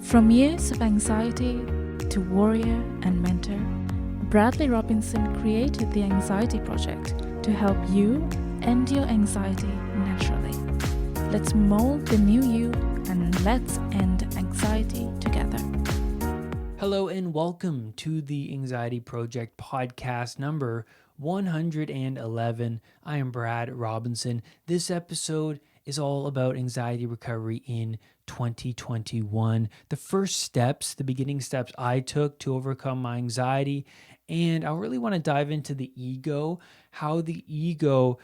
From years of anxiety to warrior and mentor, Bradley Robinson created the Anxiety Project to help you end your anxiety naturally. Let's mold the new you and let's end anxiety together. Hello and welcome to the Anxiety Project podcast number 111. I am Brad Robinson. This episode is all about anxiety recovery in 2021. The first steps, the beginning steps I took to overcome my anxiety. And I really want to dive into the ego, how the ego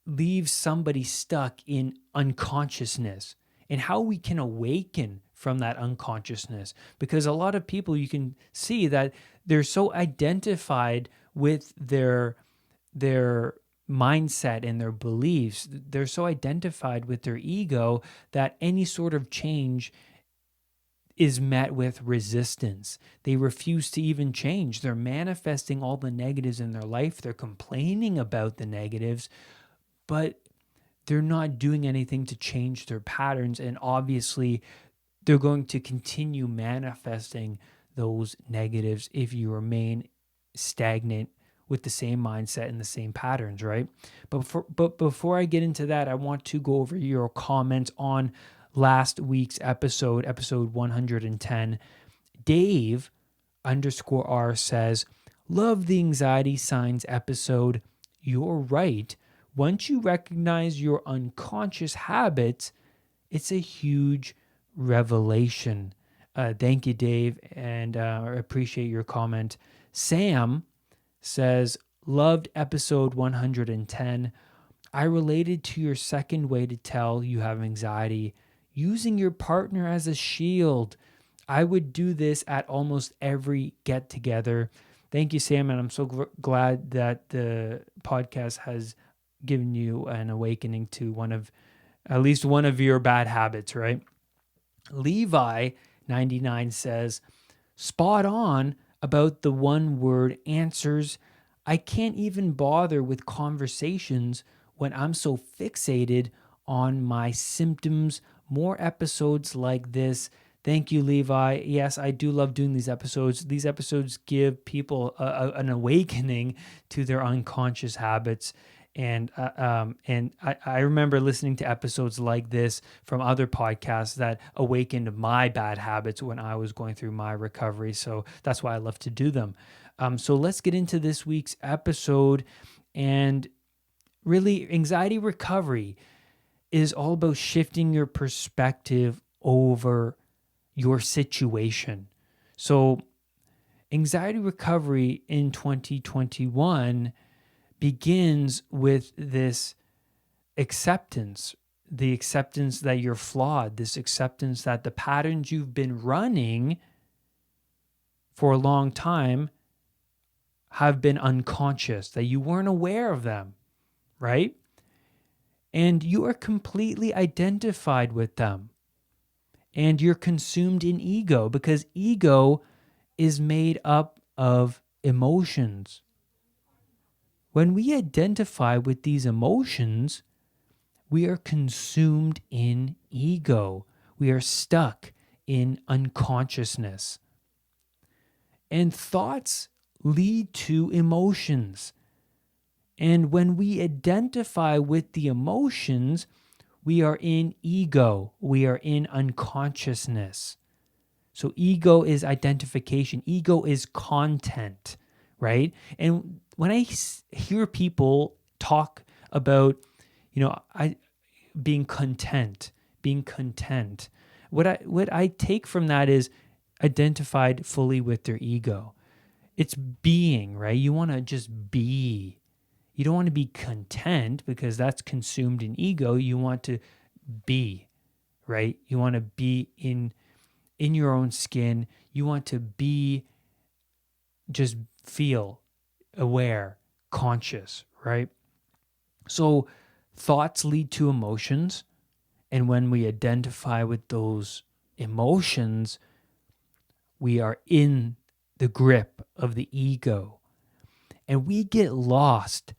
leaves somebody stuck in unconsciousness and how we can awaken from that unconsciousness. Because a lot of people, you can see that they're so identified with their mindset and their beliefs. They're so identified with their ego that any sort of change is met with resistance. They refuse to even change. They're manifesting all the negatives in their life. They're complaining about the negatives, but they're not doing anything to change their patterns. And obviously, they're going to continue manifesting those negatives if you remain stagnant with the same mindset and the same patterns, right? But before I get into that, I want to go over your comments on last week's episode 110. Dave _R says, love the anxiety signs episode. You're right. Once you recognize your unconscious habits, it's a huge revelation. Thank you, Dave, and I appreciate your comment. Sam says, loved episode 110. I related to your second way to tell you have anxiety, using your partner as a shield. I would do this at almost every get together. Thank you, Sam, and I'm so glad that the podcast has given you an awakening to at least one of your bad habits, right? Levi 99 says, spot on about the one word answers. I can't even bother with conversations when I'm so fixated on my symptoms. More episodes like this. Thank you, Levi. Yes, I do love doing these episodes. These episodes give people an awakening to their unconscious habits. And I remember listening to episodes like this from other podcasts that awakened my bad habits when I was going through my recovery. So that's why I love to do them. So let's get into this week's episode. And really, anxiety recovery is all about shifting your perspective over your situation. So anxiety recovery in 2021 begins with this acceptance, the acceptance that you're flawed, this acceptance that the patterns you've been running for a long time have been unconscious, that you weren't aware of them, right? And you are completely identified with them. And you're consumed in ego because ego is made up of emotions. When we identify with these emotions, we are consumed in ego. We are stuck in unconsciousness. And thoughts lead to emotions. And when we identify with the emotions, we are in ego. We are in unconsciousness. So ego is identification. Ego is content, right? And when I hear people talk about, being content, what I take from that is identified fully with their ego. It's being, right? You want to just be. You don't want to be content because that's consumed in ego. You want to be, right? You want to be in your own skin. You want to be, just feel aware, conscious, right? So thoughts lead to emotions. And when we identify with those emotions, we are in the grip of the ego. And we get lost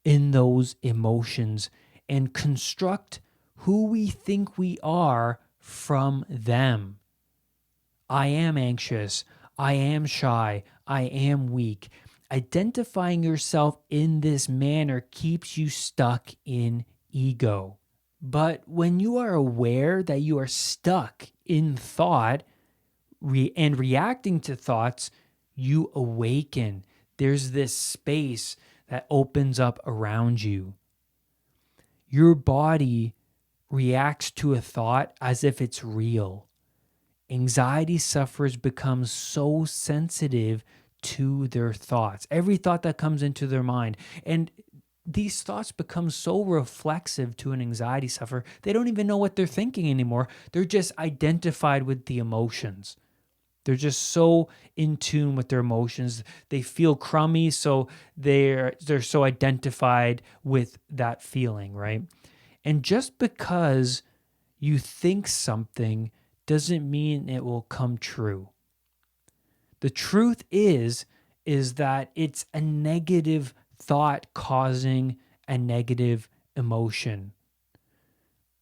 in those emotions and construct who we think we are from them. I am anxious. I am shy. I am weak. Identifying yourself in this manner keeps you stuck in ego. But when you are aware that you are stuck in thought and reacting to thoughts, you awaken. There's this space that opens up around you. Your body reacts to a thought as if it's real. Anxiety sufferers become so sensitive to their thoughts, every thought that comes into their mind. And these thoughts become so reflexive to an anxiety sufferer, they don't even know what they're thinking anymore. They're just identified with the emotions. They're just so in tune with their emotions. They feel crummy, so they're so identified with that feeling, right? And just because you think something doesn't mean it will come true. The truth is that it's a negative thought causing a negative emotion.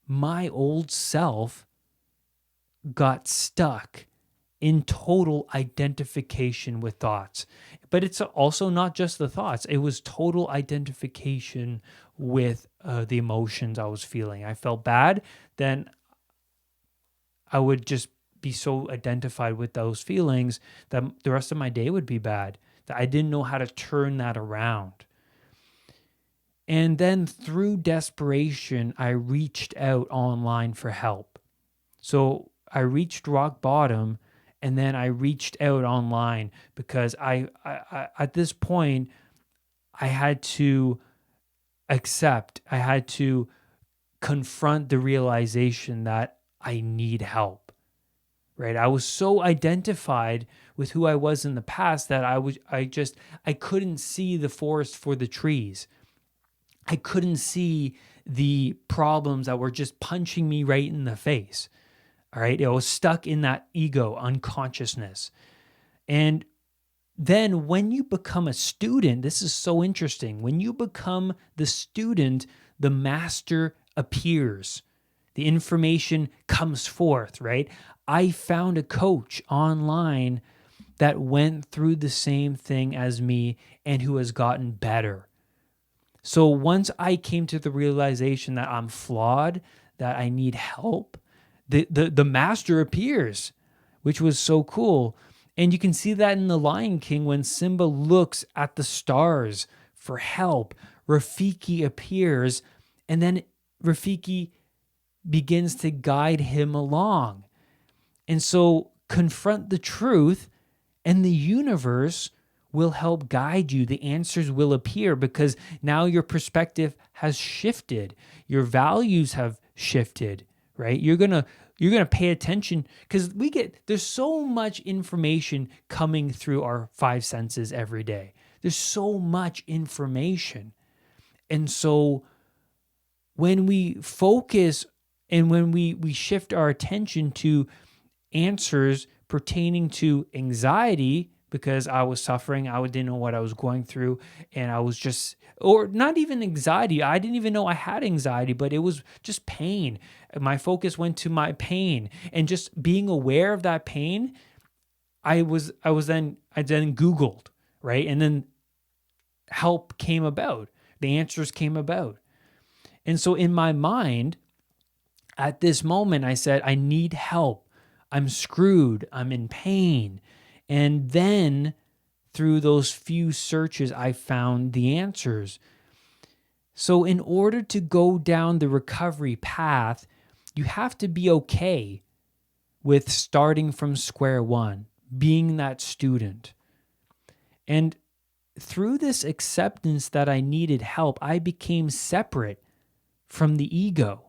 My old self got stuck in total identification with thoughts. But it's also not just the thoughts. It was total identification with the emotions I was feeling. I felt bad, then I would just be so identified with those feelings that the rest of my day would be bad, that I didn't know how to turn that around. And then through desperation, I reached out online for help. So I reached rock bottom, and then I reached out online because I at this point, I had to I had to confront the realization that I need help. Right? I was so identified with who I was in the past that I couldn't see the forest for the trees. I couldn't see the problems that were just punching me right in the face. All right? I was stuck in that ego unconsciousness. And then when you become a student, this is so interesting. When you become the student, the master appears. The information comes forth, right? I found a coach online that went through the same thing as me and who has gotten better. So once I came to the realization that I'm flawed, that I need help, the master appears, which was so cool. And you can see that in The Lion King when Simba looks at the stars for help. Rafiki appears, and then Rafiki begins to guide him along. And so confront the truth, and the universe will help guide you. The answers will appear because now your perspective has shifted. Your values have shifted, right? You're going to pay attention because there's so much information coming through our five senses every day. There's so much information. And so when we focus and when we shift our attention to answers pertaining to anxiety, because I was suffering, I didn't know what I was going through, and I was just, or not even anxiety, I didn't even know I had anxiety, but it was just pain. My focus went to my pain, and just being aware of that pain, I then Googled, right? And then help came about, the answers came about. And so in my mind, at this moment, I said, I need help. I'm screwed. I'm in pain. And then through those few searches, I found the answers. So in order to go down the recovery path, you have to be okay with starting from square one, being that student. And through this acceptance that I needed help, I became separate from the ego.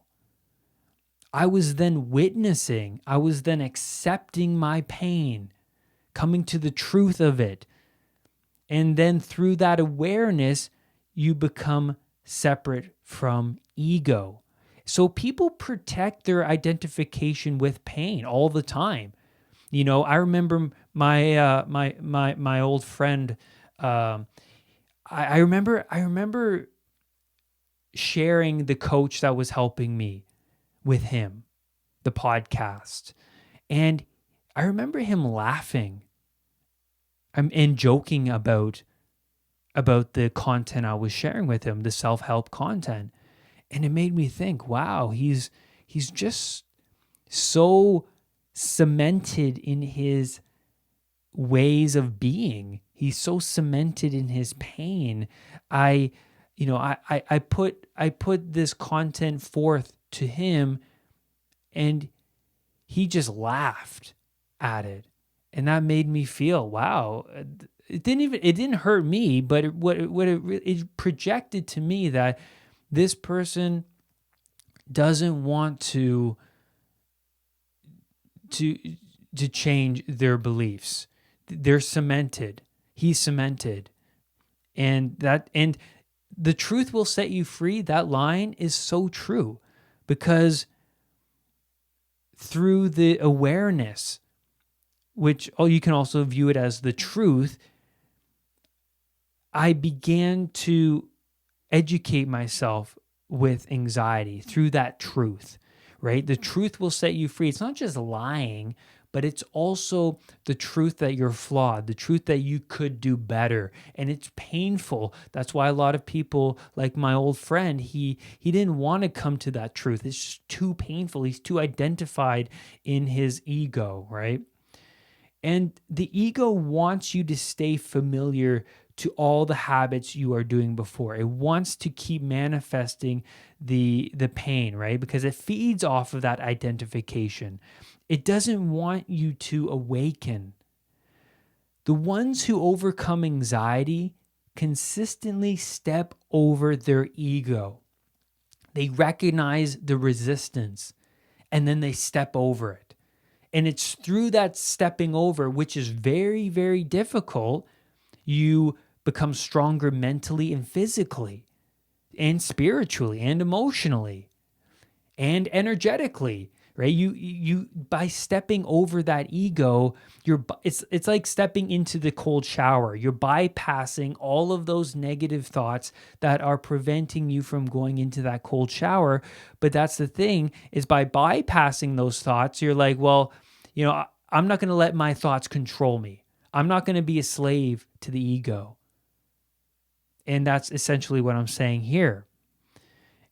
I was then witnessing, I was then accepting my pain, coming to the truth of it. And then through that awareness, you become separate from ego. So people protect their identification with pain all the time. You know, I remember my old friend. I remember sharing the coach that was helping me with him, the podcast. And I remember him laughing and joking about the content I was sharing with him, the self-help content. And it made me think, wow, he's just so cemented in his ways of being. He's so cemented in his pain. I put this content forth to him, and he just laughed at it. And that made me feel, wow, it didn't hurt me, but it projected to me that this person doesn't want to change their beliefs. They're cemented. He's cemented. And the truth will set you free. That line is so true, because through the awareness, which you can also view it as the truth, I began to educate myself with anxiety through that truth, right? The truth will set you free. It's not just lying, but it's also the truth that you're flawed, the truth that you could do better. And it's painful. That's why a lot of people, like my old friend, he didn't want to come to that truth. It's just too painful. He's too identified in his ego, right? And the ego wants you to stay familiar to all the habits you are doing before. It wants to keep manifesting the pain, right? Because it feeds off of that identification. It doesn't want you to awaken. The ones who overcome anxiety consistently step over their ego. They recognize the resistance, and then they step over it. And it's through that stepping over, which is very, very difficult, you become stronger mentally and physically and spiritually and emotionally and energetically, right? You by stepping over that ego, it's like stepping into the cold shower. You're bypassing all of those negative thoughts that are preventing you from going into that cold shower. But that's the thing, is by bypassing those thoughts, you're like, well, I'm not going to let my thoughts control me. I'm not going to be a slave to the ego. And that's essentially what I'm saying here.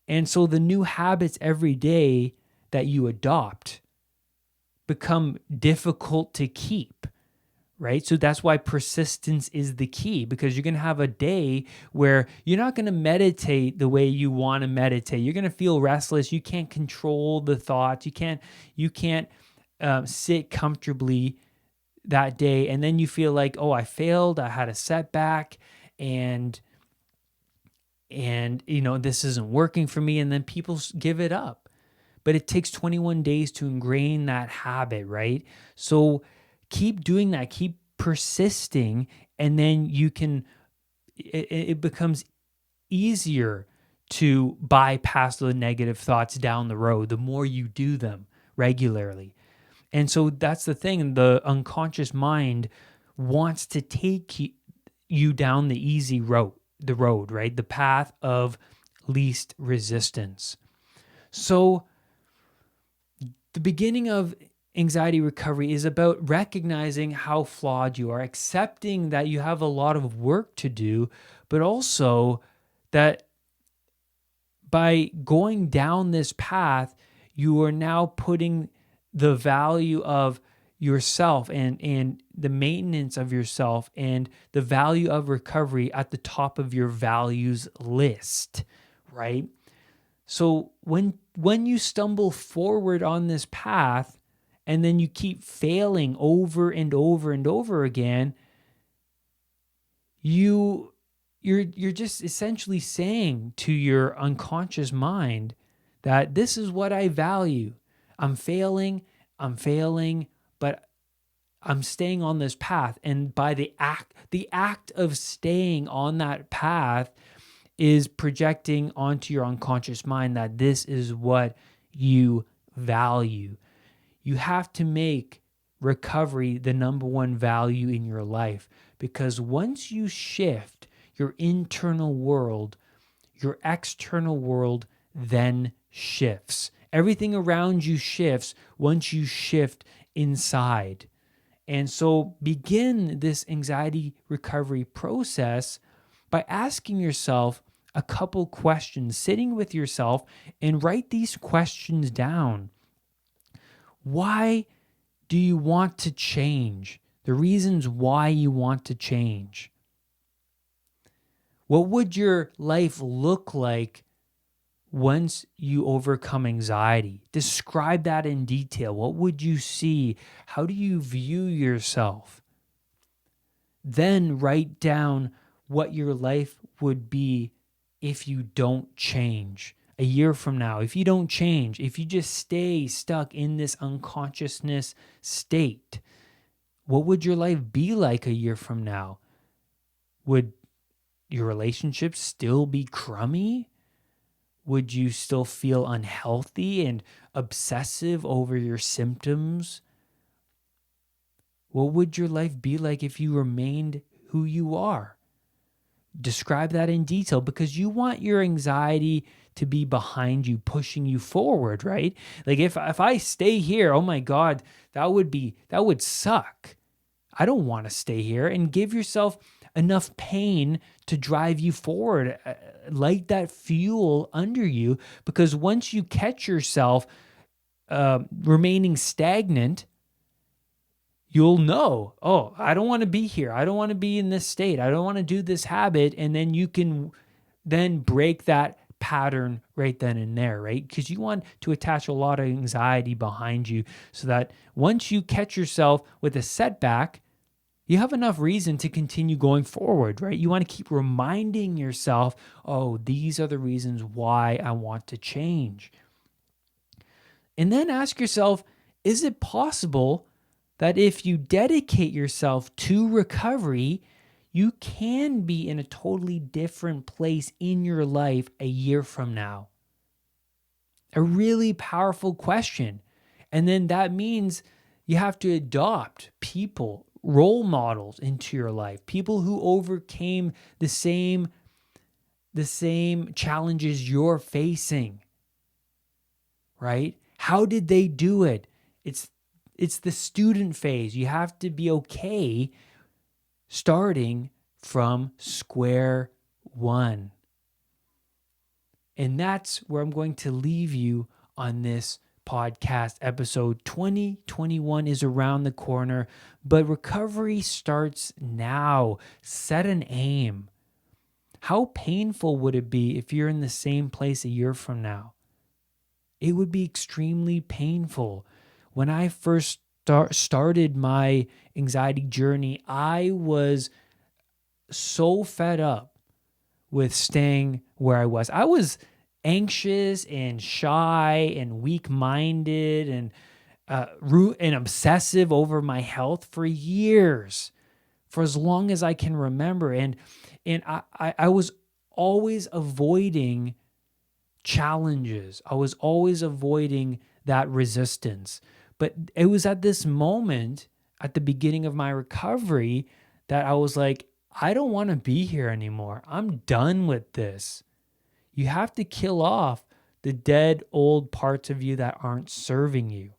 And so the new habits every day that you adopt become difficult to keep, right? So that's why persistence is the key, because you're going to have a day where you're not going to meditate the way you want to meditate. You're going to feel restless. You can't control the thoughts. You can't sit comfortably that day. And then you feel like, oh, I failed. I had a setback, and this isn't working for me. And then people give it up. But it takes 21 days to ingrain that habit, right? So keep doing that, keep persisting, and then it becomes easier to bypass the negative thoughts down the road the more you do them regularly. And so that's the thing. The unconscious mind wants to take you down the easy road, right? The path of least resistance. So the beginning of anxiety recovery is about recognizing how flawed you are, accepting that you have a lot of work to do, but also that by going down this path, you are now putting the value of yourself and the maintenance of yourself and the value of recovery at the top of your values list, right? So when you stumble forward on this path and then you keep failing over and over and over again, you're just essentially saying to your unconscious mind that this is what I value. I'm failing, but I'm staying on this path. And by the act of staying on that path is projecting onto your unconscious mind that this is what you value. You have to make recovery the number one value in your life, because once you shift your internal world, your external world then shifts. Everything around you shifts once you shift inside. And so begin this anxiety recovery process by asking yourself a couple questions, sitting with yourself and write these questions down. Why do you want to change? The reasons why you want to change. What would your life look like once you overcome anxiety? Describe that in detail. What would you see? How do you view yourself? Then write down what your life would be if you don't change. A year from now, if you don't change, if you just stay stuck in this unconsciousness state, what would your life be like a year from now? Would your relationships still be crummy? Would you still feel unhealthy and obsessive over your symptoms? What would your life be like if you remained who you are? Describe that in detail, because you want your anxiety to be behind you, pushing you forward, right? Like if I stay here, oh my God, that would suck. I don't want to stay here. And give yourself enough pain to drive you forward, light that fuel under you, because once you catch yourself remaining stagnant, you'll know, oh, I don't want to be here. I don't want to be in this state. I don't want to do this habit. And then you can then break that pattern right then and there, right? Because you want to attach a lot of anxiety behind you so that once you catch yourself with a setback, you have enough reason to continue going forward, right? You want to keep reminding yourself, oh, these are the reasons why I want to change. And then ask yourself, is it possible that if you dedicate yourself to recovery, you can be in a totally different place in your life a year from now? A really powerful question. And then that means you have to adopt people, role models into your life, people who overcame the same challenges you're facing, right? How did they do it? It's the student phase. You have to be okay starting from square one. And that's where I'm going to leave you on this podcast episode. 2021 is around the corner, but recovery starts now. Set an aim. How painful would it be if you're in the same place a year from now? It would be extremely painful. When I first started my anxiety journey, I was so fed up with staying where I was. I was anxious and shy and weak-minded and obsessive over my health for years, for as long as I can remember. And I was always avoiding challenges. I was always avoiding that resistance. But it was at this moment, at the beginning of my recovery, that I was like, I don't want to be here anymore. I'm done with this. You have to kill off the dead old parts of you that aren't serving you.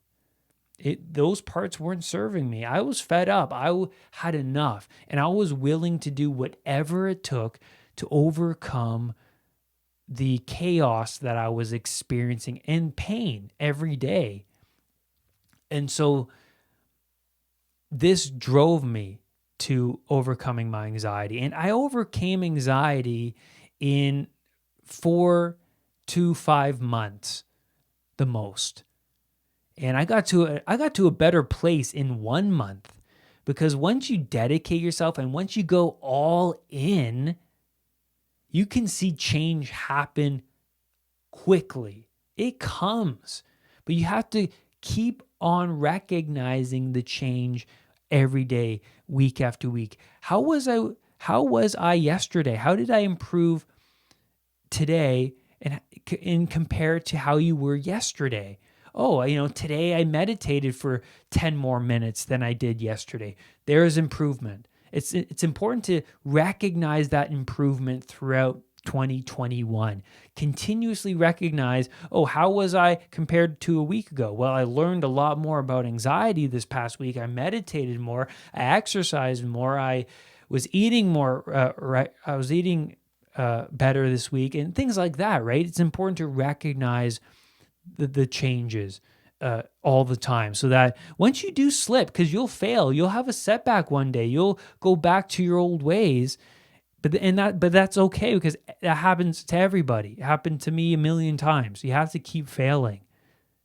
Those parts weren't serving me. I was fed up. I had enough. And I was willing to do whatever it took to overcome the chaos that I was experiencing and pain every day. And so this drove me to overcoming my anxiety. And I overcame anxiety in 4 to 5 months, the most. And I got to a better place in 1 month, because once you dedicate yourself and once you go all in, you can see change happen quickly. It comes, but you have to keep on recognizing the change every day, week after week. How was I yesterday? How did I improve today and compare to how you were yesterday? Oh, today I meditated for 10 more minutes than I did yesterday. There is improvement. It's important to recognize that improvement throughout 2021. Continuously recognize, oh, how was I compared to a week ago? Well, I learned a lot more about anxiety this past week. I meditated more. I exercised more. I was eating more. I was eating better this week, and things like that. Right? It's important to recognize the changes all the time, so that once you do slip, because you'll fail, you'll have a setback one day. You'll go back to your old ways. But that's okay, because that happens to everybody. It happened to me a million times. You have to keep failing.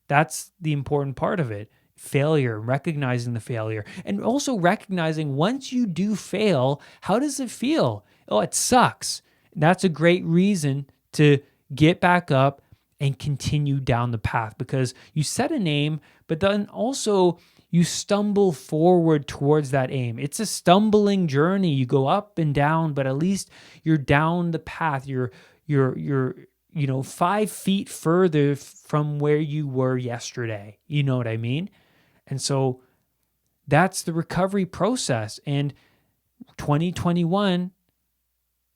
That's the important part of it. Failure, recognizing the failure, and also recognizing once you do fail, how does it feel? Oh, it sucks. That's a great reason to get back up and continue down the path, because you set an aim, but then also you stumble forward towards that aim. It's a stumbling journey. You go up and down, but at least you're down the path. You're 5 feet further from where you were yesterday. You know what I mean? And so that's the recovery process. And 2021,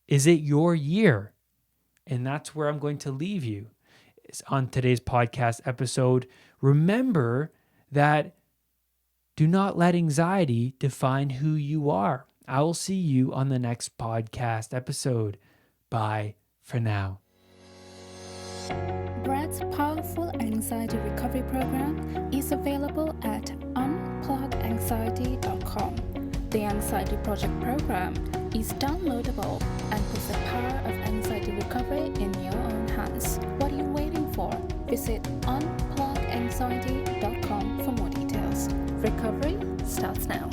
is it your year? And that's where I'm going to leave you on today's podcast episode. Remember that do not let anxiety define who you are. I will see you on the next podcast episode. Bye for now. Brad's powerful anxiety recovery program is available at unpluganxiety.com. The Anxiety Project program is downloadable and puts the power of anxiety recovery in your own hands. What are you waiting for? Visit unpluganxiety.com for more details. Recovery starts now.